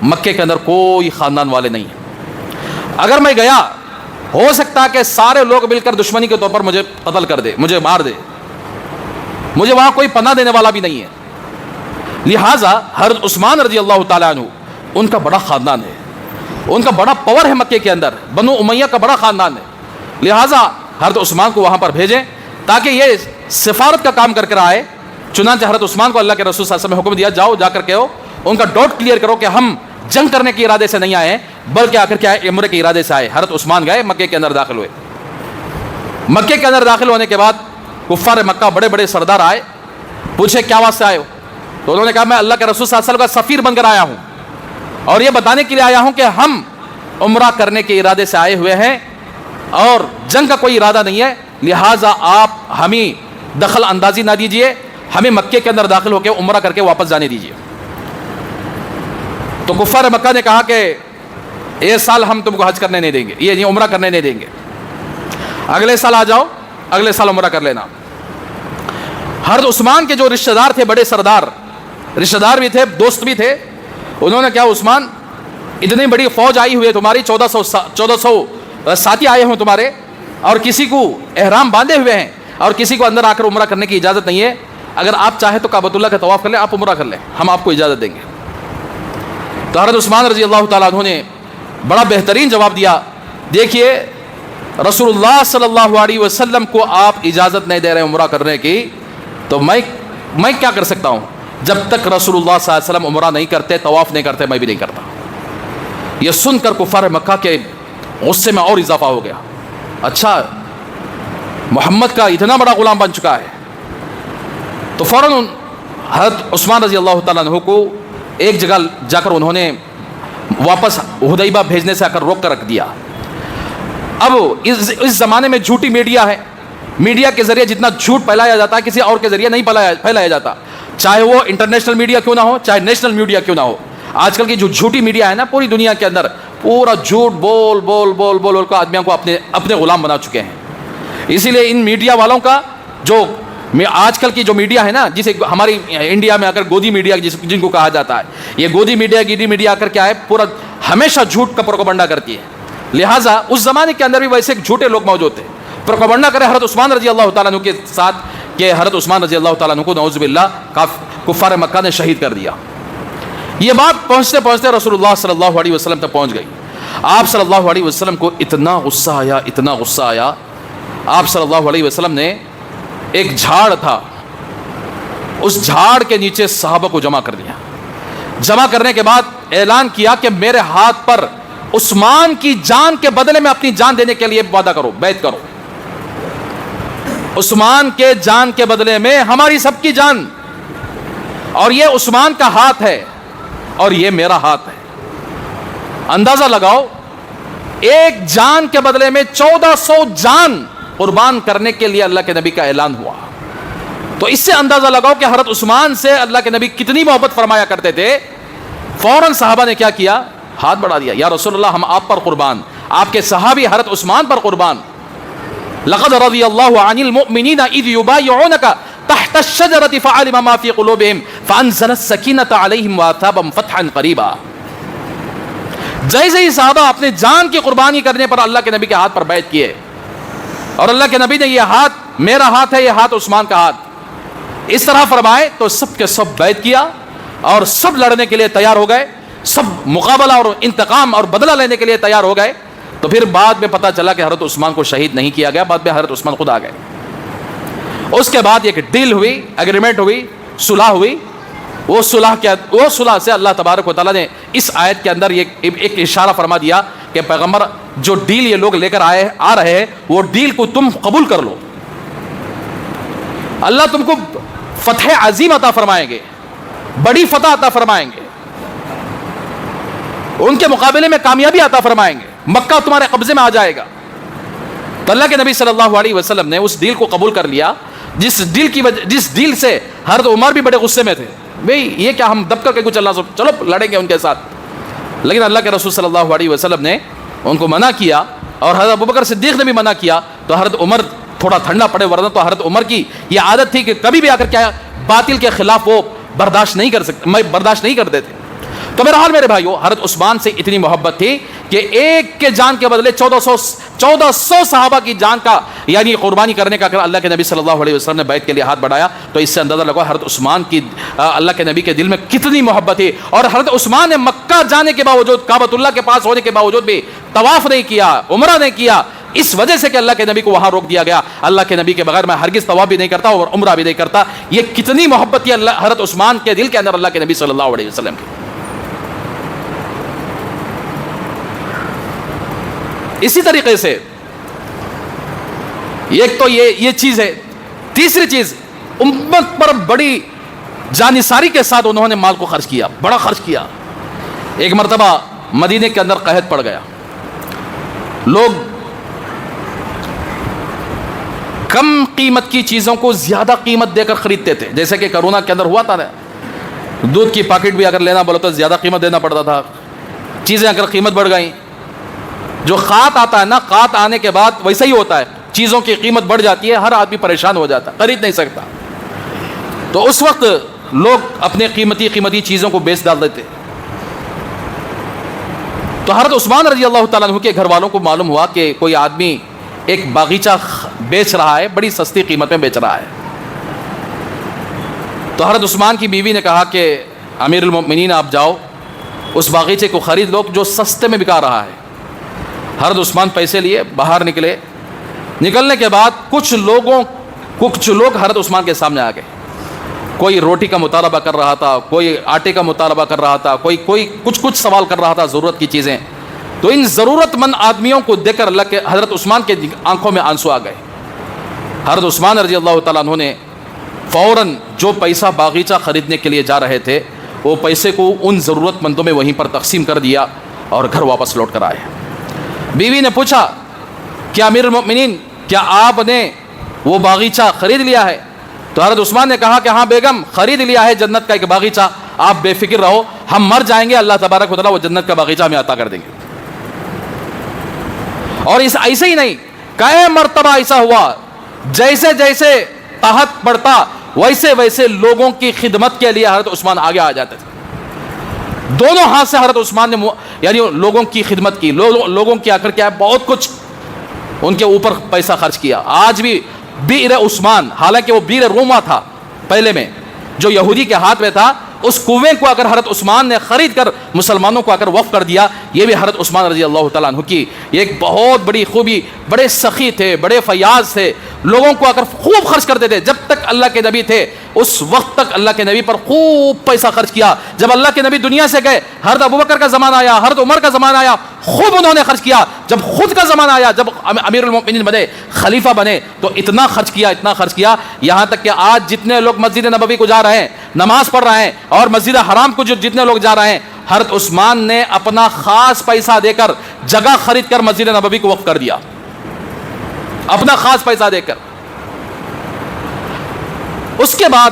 مکے کے اندر کوئی خاندان والے نہیں ہیں، اگر میں گیا ہو سکتا ہے کہ سارے لوگ مل کر دشمنی کے طور پر مجھے قتل کر دے، مجھے مار دے، مجھے وہاں کوئی پناہ دینے والا بھی نہیں ہے۔ لہٰذا حضرت عثمان رضی اللہ تعالیٰ عنہ، ان کا بڑا خاندان ہے، ان کا بڑا پاور ہے مکے کے اندر، بنو امیہ کا بڑا خاندان ہے، لہٰذا حضرت عثمان کو وہاں پر بھیجیں تاکہ یہ سفارت کا کام کر کر آئے۔ چنانچہ حضرت عثمان کو اللہ کے رسول صلی اللہ علیہ وسلم نے حکم دیا، جاؤ جا کر کہو، ان کا ڈاؤٹ کلیئر کرو کہ ہم جنگ کرنے کے ارادے سے نہیں آئے ہیں بلکہ آ کر کیا ہے عمرے کے ارادے سے آئے۔ حضرت عثمان گئے، مکے کے اندر داخل ہوئے۔ مکے کے اندر داخل ہونے کے بعد کفار مکہ بڑے بڑے سردار آئے، پوچھے کیا واسطے آئے ہو؟ تو انہوں نے کہا میں اللہ کے رسول صلی اللہ علیہ وسلم کا سفیر بن کر آیا ہوں اور یہ بتانے کے لیے آیا ہوں کہ ہم عمرہ کرنے کے ارادے سے آئے ہوئے ہیں اور جنگ کا کوئی ارادہ نہیں ہے، لہٰذا آپ ہمیں دخل اندازی نہ دیجیے، ہمیں مکے کے اندر داخل ہو کے عمرہ کر کے واپس جانے دیجیے۔ تو کفار مکہ نے کہا کہ یہ سال ہم تم کو حج کرنے نہیں دیں گے، یہ نہیں عمرہ کرنے نہیں دیں گے، اگلے سال آ جاؤ، اگلے سال عمرہ کر لینا۔ حضرت عثمان کے جو رشتہ دار تھے، بڑے سردار، رشتہ دار بھی تھے، دوست بھی تھے، انہوں نے کہا عثمان اتنی بڑی فوج آئی ہوئی ہے تمہاری، 1400 ساتھی آئے ہوں تمہارے، اور کسی کو احرام باندھے ہوئے ہیں اور کسی کو اندر آ کر عمرہ کرنے کی اجازت نہیں ہے، اگر آپ چاہیں تو کعبۃ اللہ کا طواف کر لیں، آپ عمرہ کر لیں، ہم آپ کو اجازت دیں گے۔ تو حضرت عثمان رضی اللہ تعالیٰ عنہ نے بڑا بہترین جواب دیا، دیکھیے رسول اللہ صلی اللہ علیہ وسلم کو آپ اجازت نہیں دے رہے عمرہ کرنے کی، تو میں کیا کر سکتا ہوں؟ جب تک رسول اللہ صلی اللہ علیہ وسلم عمرہ نہیں کرتے، طواف نہیں کرتے، میں بھی نہیں کرتا۔ یہ سن کر کفار مکہ کے غصے میں اور اضافہ ہو گیا، اچھا محمد کا اتنا بڑا غلام بن چکا ہے۔ تو فوراً حضرت عثمان رضی اللہ تعالیٰ عنہ کو ایک جگہ جا کر انہوں نے واپس حدیبیہ بھیجنے سے آ کر روک کر رکھ دیا۔ اب اس زمانے میں جھوٹی میڈیا ہے، میڈیا کے ذریعے جتنا جھوٹ پھیلایا جاتا ہے کسی اور کے ذریعے نہیں پھیلایا جاتا، چاہے وہ انٹرنیشنل میڈیا کیوں نہ ہو، چاہے نیشنل میڈیا کیوں نہ ہو۔ آج کل کی جو جھوٹی میڈیا ہے نا پوری دنیا کے اندر، پورا جھوٹ بول بول بول بول کر آدمیوں کو اپنے غلام بنا چکے ہیں۔ اسی لیے ان میڈیا والوں کا جو آج کل کی جو میڈیا ہے نا، جسے ہماری انڈیا میں اگر گودی میڈیا جن کو کہا جاتا ہے، یہ گودی میڈیا گیڈی میڈیا کر کے آئے پورا ہمیشہ جھوٹ کا پروپیگنڈا کرتی ہے۔ لہٰذا اس زمانے کے اندر بھی ویسے جھوٹے لوگ موجود تھے، پروپیگنڈا کرے حضرت عثمان رضی اللہ تعالیٰ عنہ کے ساتھ کہ حضرت عثمان رضی اللہ تعالیٰ عنہ کو نعوذ باللہ کفار مکہ نے شہید کر دیا۔ یہ بات پہنچتے پہنچتے رسول اللہ صلی اللہ علیہ وسلم تک پہنچ گئی۔ آپ صلی اللہ علیہ وسلم کو اتنا غصہ آیا، اتنا غصہ آیا، آپ صلی اللہ علیہ وسلم نے ایک جھاڑ تھا، اس جھاڑ کے نیچے صحابہ کو جمع کر دیا۔ جمع کرنے کے بعد اعلان کیا کہ میرے ہاتھ پر عثمان کی جان کے بدلے میں اپنی جان دینے کے لیے وعدہ کرو، بیعت کرو۔ عثمان کے جان کے بدلے میں ہماری سب کی جان، اور یہ عثمان کا ہاتھ ہے اور یہ میرا ہاتھ ہے۔ اندازہ لگاؤ، ایک جان کے بدلے میں 1400 جان قربان کرنے کے لیے اللہ کے نبی کا اعلان ہوا۔ تو اس سے اندازہ لگاؤ کہ حضرت عثمان سے اللہ کے نبی کتنی محبت فرمایا کرتے تھے۔ فوراً صحابہ نے کیا کیا؟ ہاتھ بڑھا دیا، یا رسول اللہ ہم آپ پر قربان، آپ کے صحابی حضرت عثمان پر قربان۔ لقد رضی اللہ عن المؤمنین اذ یبایعونک تحت الشجرۃ فعلم ما فی قلوبہم فانزل السکینۃ علیہم واثابہم فتحا قریبا۔ جیسے ہی صحابہ اپنے جان کی قربانی کرنے پر اللہ کے نبی کے ہاتھ پر بیعت کیے، اور اللہ کے نبی نے یہ ہاتھ میرا ہاتھ ہے، یہ ہاتھ عثمان کا ہاتھ اس طرح فرمائے، تو سب کے سب بیعت کیا اور سب لڑنے کے لیے تیار ہو گئے، سب مقابلہ اور انتقام اور بدلہ لینے کے لیے تیار ہو گئے۔ تو پھر بعد میں پتہ چلا کہ حضرت عثمان کو شہید نہیں کیا گیا، بعد میں حضرت عثمان خود آ گئے۔ اس کے بعد ایک ڈیل ہوئی، ایگریمنٹ ہوئی، صلح ہوئی۔ وہ صلح سے اللہ تبارک و تعالیٰ نے اس آیت کے اندر ایک اشارہ فرما دیا کہ پیغمبر جو ڈیل یہ لوگ لے کر آ رہے ہیں، وہ ڈیل کو تم قبول کر لو، اللہ تم کو فتح عظیم عطا فرمائیں گے، بڑی فتح عطا فرمائیں گے، ان کے مقابلے میں کامیابی عطا فرمائیں گے، مکہ تمہارے قبضے میں آ جائے گا۔ تو اللہ کے نبی صلی اللہ علیہ وسلم نے اس ڈیل کو قبول کر لیا جس ڈیل سے حضرت عمر بھی بڑے غصے میں تھے، بھئی یہ کیا ہم دب کر کے کچھ اللہ سے چلو لڑیں گے ان کے ساتھ، لیکن اللہ کے رسول صلی اللہ علیہ وسلم نے ان کو منع کیا اور حضرت ابوبکر صدیق نے بھی منع کیا، تو حضرت عمر تھوڑا ٹھنڈا پڑے، ورنہ تو حضرت عمر کی یہ عادت تھی کہ کبھی بھی آ کر کیا باطل کے خلاف وہ برداشت نہیں کرتے تھے۔ تو میرا حال میرے بھائیو، حضرت عثمان سے اتنی محبت تھی کہ ایک کے جان کے بدلے 1400 صحابہ کی جان کا یعنی قربانی کرنے کا اگر اللہ کے نبی صلی اللہ علیہ وسلم نے بیعت کے لیے ہاتھ بڑھایا تو اس سے اندازہ لگا حضرت عثمان کی اللہ کے نبی کے دل میں کتنی محبت تھی۔ اور حضرت عثمان نے مکہ جانے کے باوجود، کعبۃ اللہ کے پاس ہونے کے باوجود بھی طواف نہیں کیا، عمرہ نہیں کیا، اس وجہ سے کہ اللہ کے نبی کو وہاں روک دیا گیا، اللہ کے نبی کے بغیر میں ہرگز طواف بھی نہیں کرتا اور عمرہ بھی نہیں کرتا۔ یہ کتنی محبت تھی اللہ حضرت عثمان کے دل کے اندر اللہ کے نبی صلی اللہ علیہ وسلم کی۔ اسی طریقے سے ایک تو یہ چیز ہے، تیسری چیز امت پر بڑی جانثاری کے ساتھ انہوں نے مال کو خرچ کیا، بڑا خرچ کیا۔ ایک مرتبہ مدینے کے اندر قحط پڑ گیا، لوگ کم قیمت کی چیزوں کو زیادہ قیمت دے کر خریدتے تھے، جیسے کہ کرونا کے اندر ہوا تھا نا، دودھ کی پیکٹ بھی اگر لینا بولو تو زیادہ قیمت دینا پڑتا تھا، چیزیں اگر قیمت بڑھ گئیں، جو قحط آتا ہے نا، قحط آنے کے بعد ویسا ہی ہوتا ہے، چیزوں کی قیمت بڑھ جاتی ہے، ہر آدمی پریشان ہو جاتا ہے، خرید نہیں سکتا، تو اس وقت لوگ اپنے قیمتی چیزوں کو بیچ ڈال دیتے۔ تو حضرت عثمان رضی اللہ تعالیٰ عنہ کے گھر والوں کو معلوم ہوا کہ کوئی آدمی ایک باغیچہ بیچ رہا ہے، بڑی سستی قیمت میں بیچ رہا ہے۔ تو حضرت عثمان کی بیوی نے کہا کہ امیر المؤمنین آپ جاؤ اس باغیچے کو خرید لو جو سستے میں بکا رہا ہے۔ حضرت عثمان پیسے لیے باہر نکلے، نکلنے کے بعد کچھ لوگ حضرت عثمان کے سامنے آ گئے، کوئی روٹی کا مطالبہ کر رہا تھا، کوئی آٹے کا مطالبہ کر رہا تھا، کوئی کچھ سوال کر رہا تھا ضرورت کی چیزیں۔ تو ان ضرورت مند آدمیوں کو دیکھ کر اللہ کے حضرت عثمان کے آنکھوں میں آنسو آ گئے۔ حضرت عثمان رضی اللہ تعالیٰ عنہ نے فوراً جو پیسہ باغیچہ خریدنے کے لیے جا رہے تھے وہ پیسے کو ان ضرورت مندوں میں وہیں پر تقسیم کر دیا اور گھر واپس لوٹ کر آئے۔ بیوی نے پوچھا کیا امیر المؤمنین کیا آپ نے وہ باغیچہ خرید لیا ہے؟ تو حضرت عثمان نے کہا کہ ہاں بیگم، خرید لیا ہے جنت کا ایک باغیچہ، آپ بے فکر رہو، ہم مر جائیں گے اللہ تبارک و تعالیٰ وہ جنت کا باغیچہ ہمیں عطا کر دیں گے۔ اور ایسے ہی نہیں، کئی مرتبہ ایسا ہوا جیسے جیسے قحط پڑتا ویسے ویسے لوگوں کی خدمت کے لیے حضرت عثمان آگے آ جاتے تھے۔ دونوں ہاتھ سے حضرت عثمان نے یعنی لوگوں کی خدمت کی، لوگوں کی آ کر کیا ہے بہت کچھ ان کے اوپر پیسہ خرچ کیا۔ آج بھی بئر عثمان، حالانکہ وہ بئر روما تھا پہلے میں جو یہودی کے ہاتھ میں تھا، اس کنویں کو اگر حضرت عثمان نے خرید کر مسلمانوں کو اگر وقف کر دیا، یہ بھی حضرت عثمان رضی اللہ تعالیٰ عنہ کی ایک بہت بڑی خوبی، بڑے سخی تھے، بڑے فیاض تھے، لوگوں کو اگر خوب خرچ کرتے تھے۔ جب تک اللہ کے نبی تھے اس وقت تک اللہ کے نبی پر خوب پیسہ خرچ کیا۔ جب اللہ کے نبی دنیا سے گئے، حضرت ابوبکر کا زمانہ آیا، حضرت عمر کا زمانہ آیا، خوب انہوں نے خرچ کیا۔ جب خود کا زمانہ آیا، جب امیر المؤمنین بنے، خلیفہ بنے، تو اتنا خرچ کیا، یہاں تک کہ آج جتنے لوگ مسجد نبوی کو جا رہے ہیں، نماز پڑھ رہے ہیں، اور مسجد حرام کو جتنے لوگ جا رہے ہیں، حضرت عثمان نے اپنا خاص پیسہ دے کر جگہ خرید کر مسجد نبوی کو وقف کر دیا، اپنا خاص پیسہ دے کر۔ اس کے بعد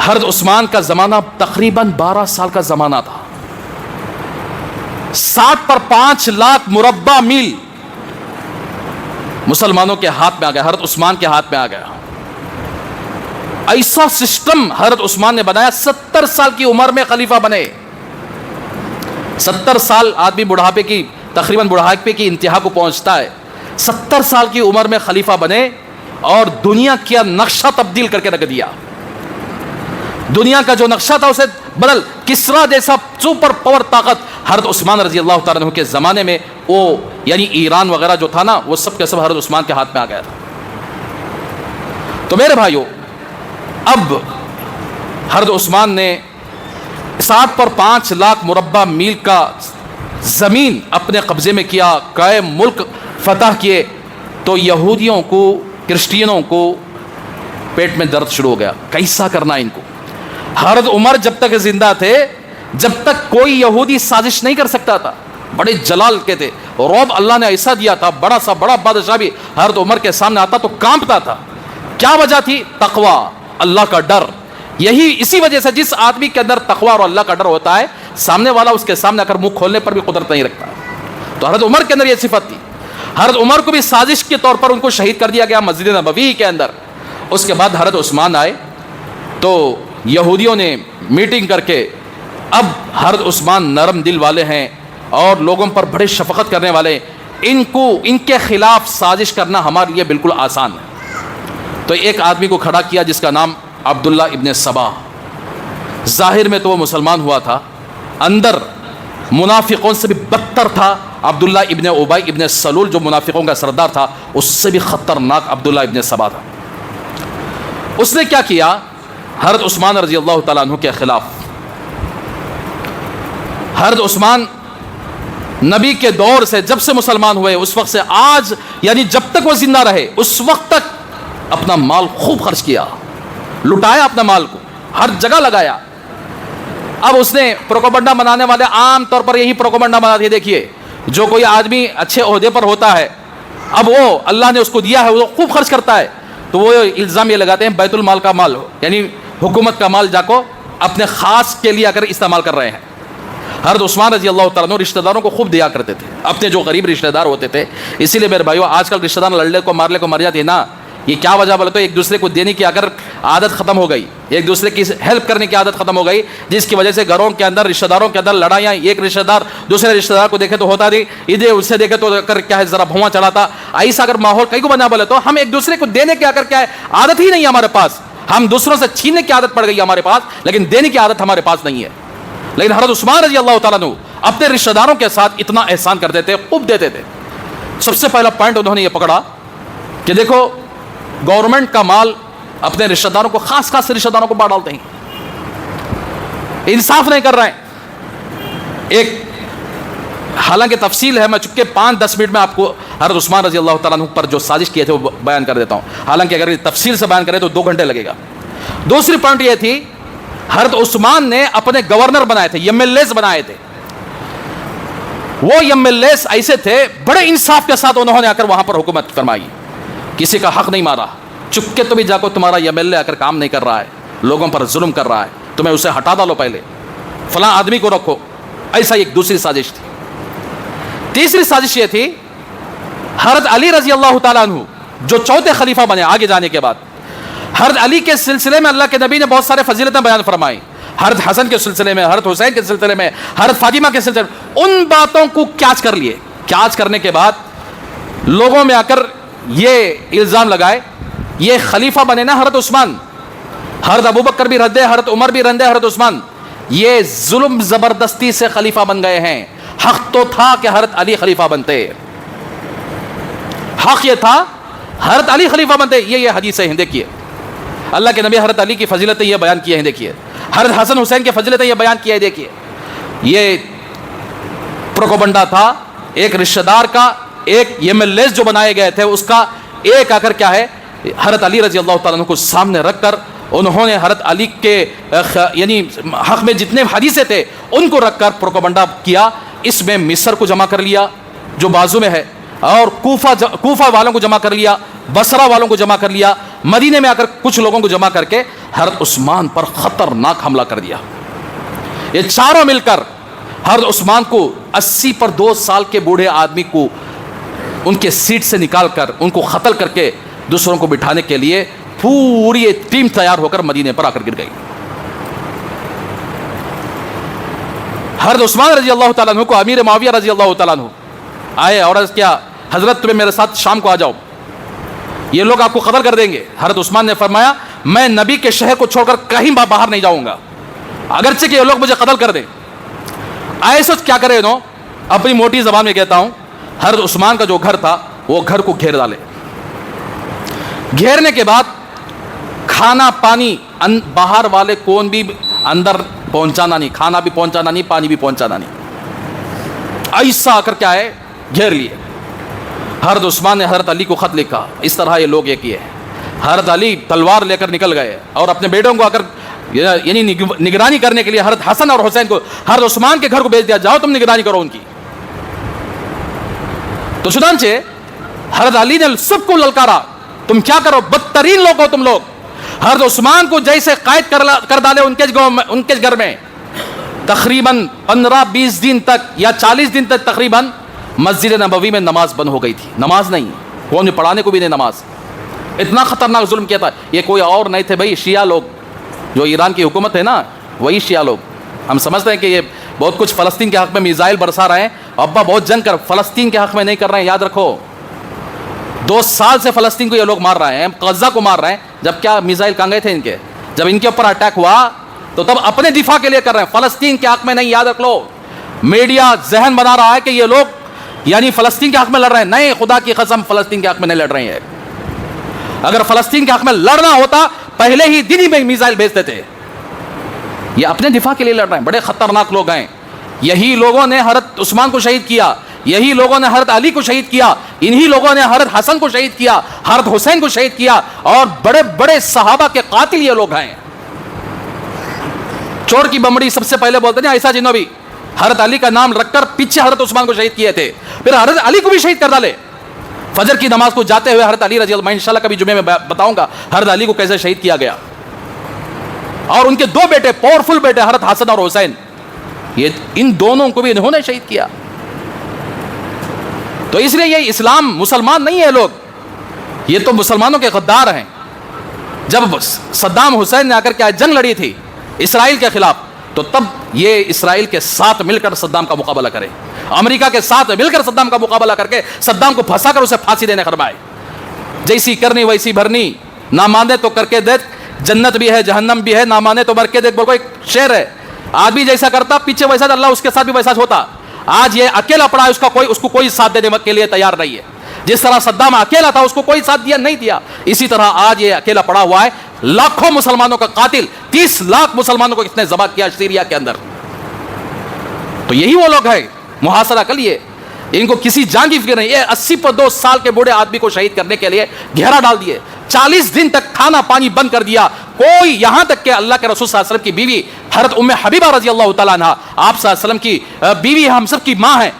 حضرت عثمان کا زمانہ تقریباً 12 سال کا زمانہ تھا۔ 60 پر 5 لاکھ مربع میل مسلمانوں کے ہاتھ میں آ گیا، حضرت عثمان کے ہاتھ میں آ گیا۔ ایسا سسٹم حضرت عثمان نے بنایا، 70 سال کی عمر میں خلیفہ بنے۔ 70 سال آدمی تقریباً بڑھاپے کی انتہا کو پہنچتا ہے، 70 سال کی عمر میں خلیفہ بنے اور دنیا کا نقشہ تبدیل کر کے رکھ دیا۔ دنیا کا جو نقشہ تھا اسے بدل، کسرا جیسا سپر پاور طاقت حضرت عثمان رضی اللہ تعالیٰ عنہ کے زمانے میں وہ یعنی ایران وغیرہ جو تھا نا، وہ سب کے سب حضرت عثمان کے ہاتھ میں آ گیا تھا۔ تو میرے بھائیوں، اب حضرت عثمان نے 60 پر 5 لاکھ مربع میل کا زمین اپنے قبضے میں کیا، کئی ملک فتح کیے، تو یہودیوں کو، کرسچینوں کو پیٹ میں درد شروع ہو گیا، کیسا کرنا ان کو۔ حضرت عمر جب تک زندہ تھے، جب تک کوئی یہودی سازش نہیں کر سکتا تھا، بڑے جلال کے تھے، رعب اللہ نے ایسا دیا تھا، بڑا بادشاہ بھی حضرت عمر کے سامنے آتا تو کانپتا تھا، کیا وجہ تھی؟ تقوی، اللہ کا ڈر. یہی اسی وجہ سے جس آدمی کے اندر تقوی اور اللہ کا ڈر ہوتا ہے، سامنے والا اس کے سامنے اگر منہ کھولنے پر بھی قدرت نہیں رکھتا. تو حضرت عمر کے اندر یہ صفت تھی. حضرت عمر کو بھی سازش کے طور پر ان کو شہید کر دیا گیا مسجد نبوی کے اندر. اس کے بعد حضرت عثمان آئے تو یہودیوں نے میٹنگ کر کے اب حضرت عثمان نرم دل والے ہیں اور لوگوں پر بڑے شفقت کرنے والے، ان کے خلاف سازش کرنا ہمارے لیے بالکل آسان ہے. تو ایک آدمی کو کھڑا کیا جس کا نام عبداللہ ابن سبا. ظاہر میں تو وہ مسلمان ہوا تھا، اندر منافقوں سے بھی بدتر تھا. عبداللہ ابن ابی ابن سلول جو منافقوں کا سردار تھا، اس سے بھی خطرناک عبداللہ ابن سبا تھا. اس نے کیا کیا؟ حضرت عثمان رضی اللہ تعالیٰ عنہ کے خلاف. حضرت عثمان نبی کے دور سے جب سے مسلمان ہوئے اس وقت سے آج، یعنی جب تک وہ زندہ رہے اس وقت تک اپنا مال خوب خرچ کیا، لٹایا اپنا مال کو، ہر جگہ لگایا. اب اس نے پروپیگنڈا بنانے والے عام طور پر یہی پروپیگنڈا بناتے ہیں. دیکھیے جو کوئی آدمی اچھے عہدے پر ہوتا ہے، اب وہ اللہ نے اس کو دیا ہے، وہ خوب خرچ کرتا ہے، تو وہ الزام یہ لگاتے ہیں بیت المال کا مال ہو، یعنی حکومت کا مال جا کو اپنے خاص کے لیے اگر استعمال کر رہے ہیں. حضرت عثمان رضی اللہ تعالیٰ عنہ رشتہ داروں کو خوب دیا کرتے تھے، اپنے جو غریب رشتہ دار ہوتے تھے. اسی لیے میرے بھائیو آج کل رشتہ دار لڑنے کو مارنے کو مر جاتے ہیں نا. یہ کیا وجہ بولے تو ایک دوسرے کو دینے کی اگر عادت ختم ہو گئی، ایک دوسرے کی ہیلپ کرنے کی عادت ختم ہو گئی، جس کی وجہ سے گھروں کے اندر رشتہ داروں کے اندر لڑائیاں. ایک رشتہ دار دوسرے رشتہ دار کو دیکھے تو ہوتا نہیں، ادھر اس سے دیکھے تو کر کیا ہے ذرا بھواں چڑھاتا. ایسا اگر ماحول کئی کو بنا بولے تو ہم ایک دوسرے کو دینے کی اگر کیا ہے عادت ہی نہیں ہے ہمارے پاس. ہم دوسروں سے چھیننے کی عادت پڑ گئی ہمارے پاس، لیکن دینے کی عادت ہمارے پاس نہیں ہے. لیکن حضرت عثمان رضی اللہ تعالیٰ عنہ اپنے رشتہ داروں کے ساتھ اتنا احسان کرتے تھے، خوب دیتے تھے. سب سے پہلا پوائنٹ انہوں نے یہ پکڑا کہ دیکھو گورنمنٹ کا مال اپنے رشتہ داروں کو، خاص خاص رشتہ داروں کو بانٹ ڈالتے ہیں، انصاف نہیں کر رہے ہیں. ایک حالانکہ تفصیل ہے، میں چونکہ 5-10 منٹ میں آپ کو حضرت عثمان رضی اللہ تعالیٰ عنہ پر جو سازش کیے تھے وہ بیان کر دیتا ہوں. حالانکہ اگر تفصیل سے بیان کریں تو 2 گھنٹے لگے گا. دوسری پوائنٹ یہ تھی حضرت عثمان نے اپنے گورنر بنائے تھے، ایم ایل ایز بنائے تھے. وہ ایم ایل ایز ایسے تھے بڑے انصاف کے ساتھ انہوں نے آ کر وہاں پر حکومت فرمائی، کسی کا حق نہیں مارا. چپکے تو بھی جا کو تمہارا ایم ایل اے آ کر کام نہیں کر رہا ہے، لوگوں پر ظلم کر رہا ہے، تمہیں اسے ہٹا ڈالو، پہلے فلاں آدمی کو رکھو. ایسا ایک دوسری سازش تھی. تیسری سازش یہ تھی حضرت علی رضی اللہ تعالیٰ عنہ جو چوتھے خلیفہ بنے آگے جانے کے بعد. حضرت علی کے سلسلے میں اللہ کے نبی نے بہت سارے فضیلتیں بیان فرمائی. حضرت حسن کے سلسلے میں، حضرت حسین کے سلسلے میں، حضرت فاطمہ کے سلسلے میں. ان باتوں کو کیچ کر لیے. کیچ کرنے کے بعد لوگوں میں آ کر یہ الزام لگائے یہ خلیفہ بنے نا حضرت عثمان، حضرت ابوبکر بھی رد ہے، حضرت عمر بھی رد ہے، حضرت عثمان یہ ظلم زبردستی سے خلیفہ بن گئے ہیں. حق تو تھا کہ حضرت علی خلیفہ بنتے، حق یہ تھا حضرت علی خلیفہ بنتے. یہ حدیث ہے، دیکھیے اللہ کے نبی حضرت علی کی فضیلتیں یہ بیان کیے ہیں. دیکھیے حضرت حسن حسین کی فضیلتیں یہ بیان کیا ہے. دیکھیے یہ پروپیگنڈا تھا ایک رشتہ دار کا، ایک ایم ایل ایز جو بنائے گئے تھے اس کا ایک آ کر کیا ہے حضرت علی رضی اللہ تعالیٰ عنہ کو سامنے رکھ کر انہوں نے حضرت علی کے یعنی حق میں جتنے حدیثیں تھے ان کو رکھ کر پروپیگنڈا کیا. اس میں مصر کو جمع کر لیا جو بازو میں ہے، اور کوفہ والوں کو جمع کر لیا، بصرہ والوں کو جمع کر لیا، مدینے میں آ کر کچھ لوگوں کو جمع کر کے حضرت عثمان پر خطرناک حملہ کر دیا. یہ چاروں مل کر حضرت عثمان کو 80 پر 2 سال کے بوڑھے آدمی کو ان کے سیٹ سے نکال کر ان کو قتل کر کے دوسروں کو بٹھانے کے لیے پوری ٹیم تیار ہو کر مدینے پر آ کر گر گئی. حضرت عثمان رضی اللہ تعالیٰ عنہ کو امیر معاویہ رضی اللہ تعالیٰ عنہ آئے اور عرض کیا حضرت تمہیں میرے ساتھ شام کو آ جاؤ، یہ لوگ آپ کو قتل کر دیں گے. حضرت عثمان نے فرمایا میں نبی کے شہر کو چھوڑ کر کہیں باہر نہیں جاؤں گا، اگرچہ کہ یہ لوگ مجھے قتل کر دیں. آئے سوچ کیا کرے انہوں، اپنی موٹی زبان میں کہتا ہوں، حضرت عثمان کا جو گھر تھا وہ گھر کو گھیر ڈالے. گھیرنے کے بعد کھانا پانی باہر والے کون بھی اندر پہنچانا نہیں، کھانا بھی پہنچانا نہیں، پانی بھی پہنچانا نہیں. ایسا آ کر کیا ہے گھیر لیے. حضرت عثمان نے حضرت علی کو خط لکھا، اس طرح یہ لوگ یہ کیے. حضرت علی تلوار لے کر نکل گئے اور اپنے بیٹوں کو آ کر یعنی نگرانی کرنے کے لیے حضرت حسن اور حسین کو حضرت عثمان کے گھر کو بھیج دیا، جاؤ تم نگرانی کرو ان کی. تو چنانچہ حضرت علی نے سب کو للکارا تم کیا کرو؟ بدترین لوگ ہو تم لوگ. حضرت عثمان کو جیسے قائد کر ڈالے ان کے گھر میں، تقریباً 15-20 دن تک یا 40 دن تک تقریباً مسجد نبوی میں نماز بند ہو گئی تھی. نماز نہیں، وہ پڑھانے کو بھی نہیں نماز. اتنا خطرناک ظلم کیا تھا. یہ کوئی اور نہیں تھے بھائی، شیعہ لوگ، جو ایران کی حکومت ہے نا، وہی شیعہ لوگ. ہم سمجھتے ہیں کہ یہ بہت کچھ فلسطین کے حق میں میزائل برسا رہے ہیں، ابا بہت جنگ کر فلسطین کے حق میں نہیں کر رہے ہیں. یاد رکھو 2 سال سے فلسطین کو یہ لوگ مار رہے ہیں، غزہ کو مار رہے ہیں. جب کیا میزائل کہاں گئے تھے ان کے؟ جب ان کے اوپر اٹیک ہوا تو تب اپنے دفاع کے لیے کر رہے ہیں، فلسطین کے حق میں نہیں. یاد رکھ لو. میڈیا ذہن بنا رہا ہے کہ یہ لوگ یعنی فلسطین کے حق میں لڑ رہے ہیں. نہیں، خدا کی قسم فلسطین کے حق میں نہیں لڑ رہے ہیں. اگر فلسطین کے حق میں لڑنا ہوتا پہلے ہی دن ہی میں میزائل بھیجتے تھے. یہ اپنے دفاع کے لیے لڑ رہے ہیں. بڑے خطرناک لوگ ہیں. یہی لوگوں نے حضرت عثمان کو شہید کیا، یہی لوگوں نے حضرت علی کو شہید کیا، انہی لوگوں نے حضرت حسن کو شہید کیا، حضرت حسین کو شہید کیا، اور بڑے بڑے صحابہ کے قاتل یہ لوگ ہیں. چور کی بمڑی سب سے پہلے بولتے ہیں عیسیٰ جنوبی، حضرت علی کا نام رکھ کر پیچھے حضرت عثمان کو شہید کیے تھے، پھر حضرت علی کو بھی شہید کر ڈالے. فجر کی نماز کو جاتے ہوئے حضرت علی رضی اللہ، میں انشاءاللہ کبھی جمعے میں بتاؤں گا حضرت علی کو کیسے شہید کیا گیا. اور ان کے 2 بیٹے، پاورفل بیٹے، حضرت حسن اور حسین، یہ ان دونوں کو بھی انہوں نے شہید کیا. تو اس لیے یہ اسلام مسلمان نہیں ہے لوگ، یہ تو مسلمانوں کے غدار ہیں. جب صدام حسین نے آ کر کے جنگ لڑی تھی اسرائیل کے خلاف، تو تب یہ اسرائیل کے ساتھ مل کر صدام کا مقابلہ کرے، امریکہ کے ساتھ مل کر صدام کا مقابلہ کر کے صدام کو پھنسا کر اسے پھانسی دینے فرمائے. جیسی کرنی ویسی بھرنی، نہ مانے تو کر کے دیکھ، جنت بھی ہے جہنم بھی ہے، نہ مانے تو مر کے دیکھ. کوئی شعر ہے، آدمی جیسا کرتا پیچھے ویسا، اللہ اس کے ساتھ بھی ویسا ہوتا. آج یہ اکیلا پڑا ہے، اس کو کوئی ساتھ دینے کے لیے تیار نہیں ہے. جس طرح صدام اکیلا تھا، اس کو کوئی ساتھ نہیں دیا، اسی طرح آج یہ اکیلا پڑا ہوا ہے. لاکھوں مسلمانوں کا قاتل، 30 لاکھ مسلمانوں کو کس نے ذبح کیا سیریا کے اندر. تو یہی وہ لوگ ہیں. محاصرہ کر لیے، ان کو کسی جان کی فکر نہیں. یہ 82 سال کے بوڑھے آدمی کو شہید کرنے کے لیے گھیرا ڈال دیے، 40 دن تک کھانا پانی بند کر دیا. کوئی یہاں تک کہ اللہ کے رسول صلی اللہ علیہ وسلم کی بیوی حضرت ام حبیبہ رضی اللہ تعالیٰ عنہ، آپ صلی اللہ علیہ وسلم کی بیوی، ہم سب کی ماں ہیں،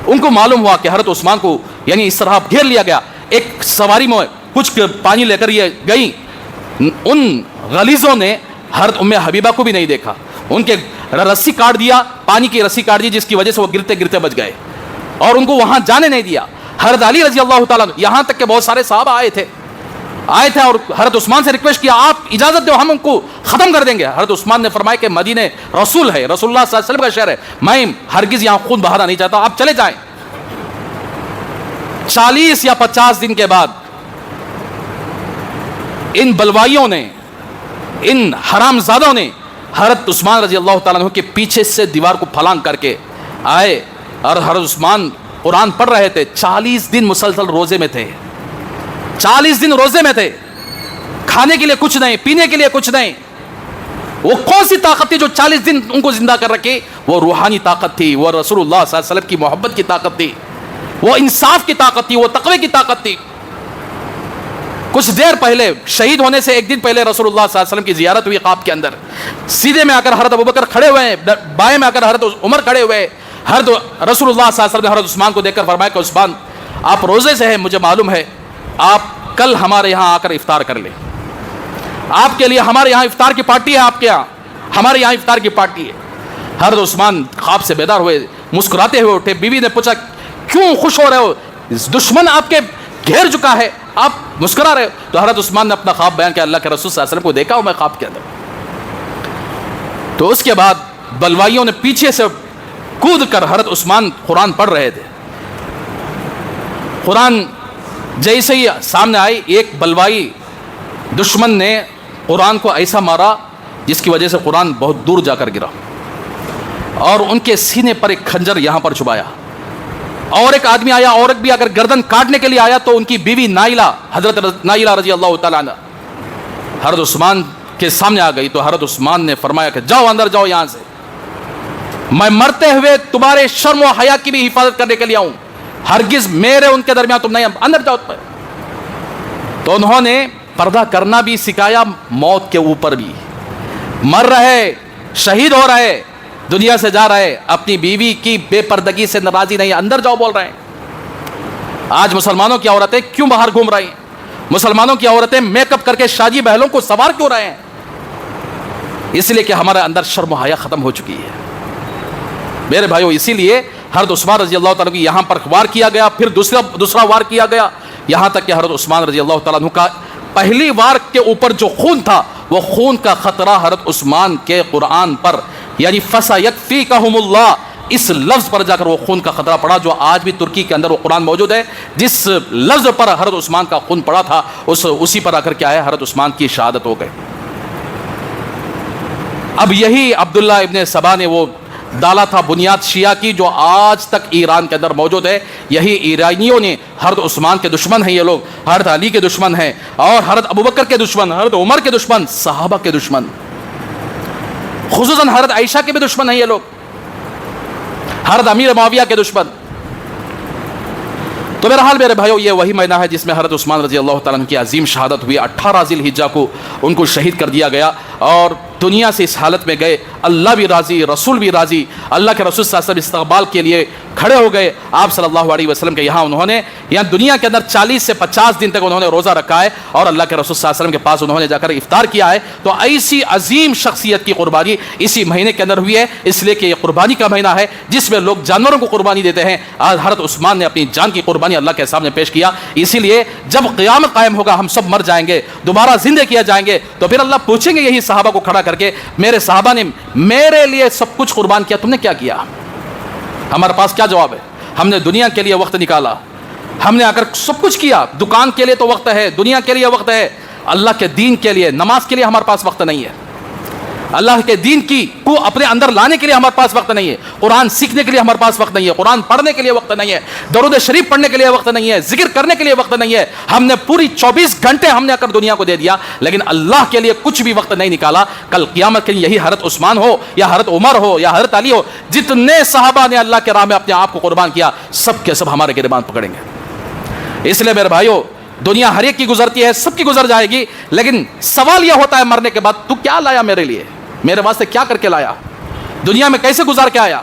ان کو معلوم ہوا کہ حضرت عثمان کو یعنی اس طرح گھیر لیا گیا. ایک سواری میں کچھ پانی لے کر یہ گئی، ان غلیظوں نے حضرت ام حبیبہ کو بھی نہیں دیکھا، ان کے رسی کاٹ دیا، پانی کی رسی کاٹ دی، جس کی وجہ سے وہ گرتے گرتے بچ گئے، اور ان کو وہاں جانے نہیں دیا. حضرت علی رضی اللہ تعالیٰ، یہاں تک کہ بہت سارے صحابہ آئے تھے اور حضرت عثمان سے ریکویسٹ کیا، آپ اجازت دو، ہم ان کو ختم کر دیں گے. حضرت عثمان نے فرمایا کہ مدینہ رسول ہے، رسول اللہ صلی اللہ علیہ وسلم کا شہر ہے، میں ہرگز یہاں خون بہانا نہیں چاہتا، آپ چلے جائیں. 40 یا 50 دن کے بعد ان بلوائیوں نے، ان حرام زادوں نے حضرت عثمان رضی اللہ تعالیٰ عنہ کے پیچھے سے دیوار کو پھلانگ کر کے آئے، اور حضرت عثمان قرآن پڑھ رہے تھے. 40 دن مسلسل روزے میں تھے، 40 دن روزے میں تھے، کھانے کے لیے کچھ نہیں، پینے کے لیے کچھ نہیں. وہ کون سی طاقت تھی جو 40 دن ان کو زندہ کر رکھی؟ وہ روحانی طاقت تھی، وہ رسول اللہ صلی اللہ علیہ وسلم کی محبت کی طاقت تھی، وہ انصاف کی طاقت تھی، وہ تقوی کی طاقت تھی. کچھ دیر پہلے شہید ہونے سے ایک دن پہلے رسول اللہ صلی اللہ علیہ وسلم کی زیارت ہوئی خواب کے اندر. سیدھے میں آ کر حضرت ابوبکر کھڑے ہوئے ہیں، بائیں میں آ کر حضرت عمر کھڑے ہوئے. حضرت رسول اللہ صلی اللہ علیہ وسلم نے حضرت عثمان کو دیکھ کر فرمایا کہ عثمان، آپ روزے سے ہیں، مجھے معلوم ہے، آپ کل ہمارے یہاں آ کر افطار کر لیں. آپ کے لیے ہمارے یہاں افطار کی پارٹی ہے، آپ کے یہاں ہمارے یہاں افطار کی پارٹی ہے. حضرت عثمان خواب سے بیدار ہوئے، مسکراتے ہوئے اٹھے. بیوی نے پوچھا کیوں خوش ہو رہے ہو؟ دشمن آپ کے گھیر چکا ہے، آپ مسکرا رہے ہو. تو حضرت عثمان نے اپنا خواب بیان کیا، اللہ کے رسول صلی اللہ علیہ وسلم کو دیکھا ہوں میں خواب کے اندر. تو اس کے بعد بلوائیوں نے پیچھے سے کود کر حضرت عثمان قرآن پڑھ رہے تھے. قرآن جیسے ہی سامنے آئی، ایک بلوائی دشمن نے قرآن کو ایسا مارا جس کی وجہ سے قرآن بہت دور جا کر گرا، اور ان کے سینے پر ایک خنجر یہاں پر چبھایا. اور ایک آدمی آیا، عورت بھی اگر گردن کاٹنے کے لیے آیا تو ان کی بیوی نائلہ، حضرت نائلہ رضی اللہ تعالیٰ عنہ حضرت عثمان کے سامنے آ گئی. تو حضرت عثمان نے فرمایا کہ جاؤ اندر جاؤ یہاں سے، میں مرتے ہوئے تمہارے شرم و حیا کی بھی حفاظت کرنے کے لیے آؤں، ہرگز میرے ان کے درمیان تم نہیں، اندر جاؤ. تو انہوں نے پردہ کرنا بھی سکھایا، موت کے اوپر بھی. مر رہے، شہید ہو رہے، دنیا سے جا رہے، اپنی بیوی کی بے پردگی سے ناراضی نہیں، اندر جاؤ بول رہے ہیں. آج مسلمانوں کی عورتیں کیوں باہر گھوم رہی ہیں؟ مسلمانوں کی عورتیں میک اپ کر کے شادی بہلوں کو سوار کیوں رہے ہیں؟ اس لیے کہ ہمارے اندر شرم و حیا ختم ہو چکی ہے میرے بھائیو. اسی لیے حضرت عثمان رضی اللہ تعالیٰ کو یہاں پر وار کیا گیا, پھر دوسرا وار کیا گیا, یہاں تک کہ حضرت عثمان رضی اللہ تعالیٰ عنہ کا پہلی وار کے اوپر جو خون تھا وہ خون کا خطرہ حضرت عثمان کے قرآن پر, یعنی فَسَيَكْفِيكَهُمُ اللَّهُ, اس لفظ پر جا کر وہ خون کا خطرہ پڑا, جو آج بھی ترکی کے اندر وہ قرآن موجود ہے. جس لفظ پر حضرت عثمان کا خون پڑا تھا اسی پر آ کر کیا ہے, حضرت عثمان کی شہادت ہو گئے. اب یہی عبداللہ ابن سبا نے وہ ڈالا تھا بنیاد شیعہ کی, جو آج تک ایران کے اندر موجود ہے. یہی ایرانیوں نے, حضرت عثمان کے دشمن ہیں یہ لوگ, حضرت علی کے دشمن ہیں, اور حضرت ابوبکر کے دشمن, حضرت عمر کے دشمن, صحابہ کے دشمن, خصوصاً حضرت عائشہ کے بھی دشمن ہیں یہ لوگ, حضرت امیر معاویہ کے دشمن. تو بہرحال میرے بھائیو, یہ وہی مہینہ ہے جس میں حضرت عثمان رضی اللہ تعالیٰ عنہ کی عظیم شہادت ہوئی. 18 ذی الحجہ کو ان کو شہید کر دیا گیا اور دنیا سے اس حالت میں گئے. اللہ بھی راضی, رسول بھی راضی. اللہ کے رسول صلی اللہ علیہ وسلم استقبال کے لیے کھڑے ہو گئے. آپ صلی اللہ علیہ وسلم کے یہاں انہوں نے دنیا کے اندر 40 سے 50 دن تک انہوں نے روزہ رکھا ہے, اور اللہ کے رسول صلی اللہ علیہ وسلم کے پاس انہوں نے جا کر افطار کیا ہے. تو ایسی عظیم شخصیت کی قربانی اسی مہینے کے اندر ہوئی ہے, اس لیے کہ یہ قربانی کا مہینہ ہے جس میں لوگ جانوروں کو قربانی دیتے ہیں. آج حضرت عثمان نے اپنی جان کی قربانی اللہ کے سامنے پیش کیا. اسی لیے جب قیامت قائم ہوگا, ہم سب مر جائیں گے, دوبارہ زندہ کیا جائیں گے, تو پھر اللہ پوچھیں گے یہی صحابہ کو کھڑا کر کے, میرے صحابہ نے میرے لیے سب کچھ قربان کیا, تم نے کیا کیا؟ ہمارے پاس کیا جواب ہے؟ ہم نے دنیا کے لیے وقت نکالا, ہم نے آ کر سب کچھ کیا. دکان کے لیے تو وقت ہے, دنیا کے لیے وقت ہے, اللہ کے دین کے لیے, نماز کے لیے ہمارے پاس وقت نہیں ہے. اللہ کے دین کو اپنے اندر لانے کے لیے ہمارے پاس وقت نہیں ہے. قرآن سیکھنے کے لیے ہمارے پاس وقت نہیں ہے. قرآن پڑھنے کے لیے وقت نہیں ہے. درود شریف پڑھنے کے لیے وقت نہیں ہے. ذکر کرنے کے لیے وقت نہیں ہے. ہم نے پوری 24 گھنٹے ہم نے آ کر دنیا کو دے دیا, لیکن اللہ کے لیے کچھ بھی وقت نہیں نکالا. کل قیامت کے لیے یہی حضرت عثمان ہو یا حضرت عمر ہو یا حضرت علی ہو, جتنے صحابہ نے اللہ کے راہ میں اپنے آپ کو قربان کیا, سب کے سب ہمارے گریبان پکڑیں گے. اس لیے میرے بھائیو, دنیا ہر ایک کی گزرتی ہے, سب کی گزر جائے گی, لیکن سوال یہ ہوتا ہے مرنے کے بعد, تو کیا لایا میرے لیے, میرے واسطے کیا کر کے لایا, دنیا میں کیسے گزار کے آیا,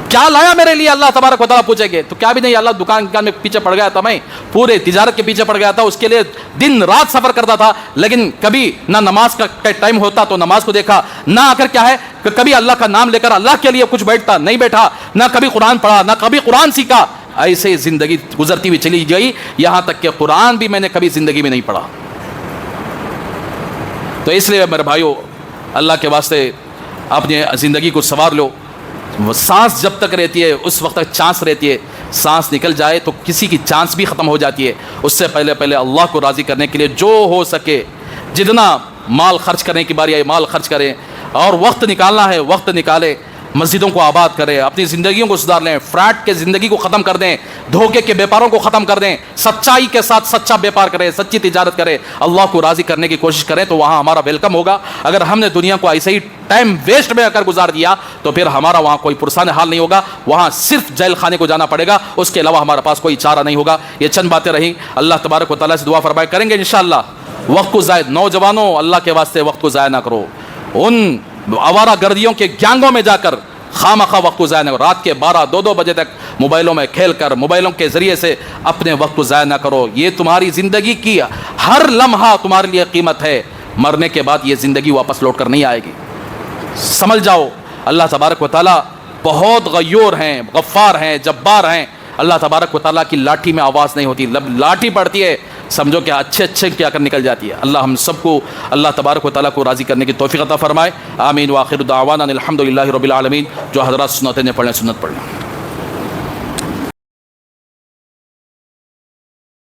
کیا لایا میرے لیے؟ اللہ تبارک و تعالیٰ پوچھیں گے. تو کیا بھی نہیں, اللہ دکان میں پیچھے پڑ گیا تھا, میں پورے تجارت کے پیچھے پڑ گیا تھا, اس کے لیے دن رات سفر کرتا تھا, لیکن کبھی نہ نماز کا ٹائم ہوتا تو نماز کو دیکھا, نہ آ کر کیا ہے کہ کبھی اللہ کا نام لے کر اللہ کے لیے کچھ بیٹھتا, نہیں بیٹھا, نہ کبھی قرآن پڑھا, نہ کبھی قرآن سیکھا. ایسے زندگی گزرتی ہوئی چلی گئی, یہاں تک کہ قرآن بھی میں نے کبھی زندگی میں نہیں پڑھا. تو اس لیے میرے بھائیو, اللہ کے واسطے اپنی زندگی کو سنوار لو. سانس جب تک رہتی ہے اس وقت تک چانس رہتی ہے, سانس نکل جائے تو کسی کی چانس بھی ختم ہو جاتی ہے. اس سے پہلے اللہ کو راضی کرنے کے لیے جو ہو سکے جتنا مال خرچ کرنے کی باری آئی مال خرچ کریں, اور وقت نکالنا ہے وقت نکالیں, مسجدوں کو آباد کریں, اپنی زندگیوں کو سدھار لیں, فراڈ کے زندگی کو ختم کر دیں, دھوکے کے بیپاروں کو ختم کر دیں, سچائی کے ساتھ سچا بیپار کریں, سچی تجارت کریں, اللہ کو راضی کرنے کی کوشش کریں, تو وہاں ہمارا ویلکم ہوگا. اگر ہم نے دنیا کو ایسے ہی ٹائم ویسٹ میں اگر گزار دیا تو پھر ہمارا وہاں کوئی پرسان حال نہیں ہوگا, وہاں صرف جیل خانے کو جانا پڑے گا, اس کے علاوہ ہمارے پاس کوئی چارہ نہیں ہوگا. یہ چند باتیں رہیں, اللہ تبارک و تعالیٰ سے دعا فرمائے کریں گے انشاءاللہ. وقت کو ضائع, نوجوانوں اللہ کے واسطے وقت کو ضائع نہ کرو, ان آوارہ گردیوں کے گینگوں میں جا کر خامخواہ وقت کو ضائع نہ کرو. رات کے 12-2 بجے تک موبائلوں میں کھیل کر, موبائلوں کے ذریعے سے اپنے وقت کو ضائع نہ کرو. یہ تمہاری زندگی کی ہر لمحہ تمہارے لیے قیمت ہے. مرنے کے بعد یہ زندگی واپس لوٹ کر نہیں آئے گی. سمجھ جاؤ, اللہ تبارک و تعالیٰ بہت غیور ہیں, غفار ہیں, جبار ہیں. اللہ تبارک و تعالیٰ کی لاٹھی میں آواز نہیں ہوتی, لاٹھی پڑتی ہے سمجھو کہ اچھے کیا کر نکل جاتی ہے. اللہ ہم سب کو اللہ تبارک و تعالیٰ کو راضی کرنے کی توفیق عطا فرمائے. آمین. وآخر دعوانا الحمدللہ رب العالمین. جو حضرات سنتیں پڑھیں سنت پڑھیں.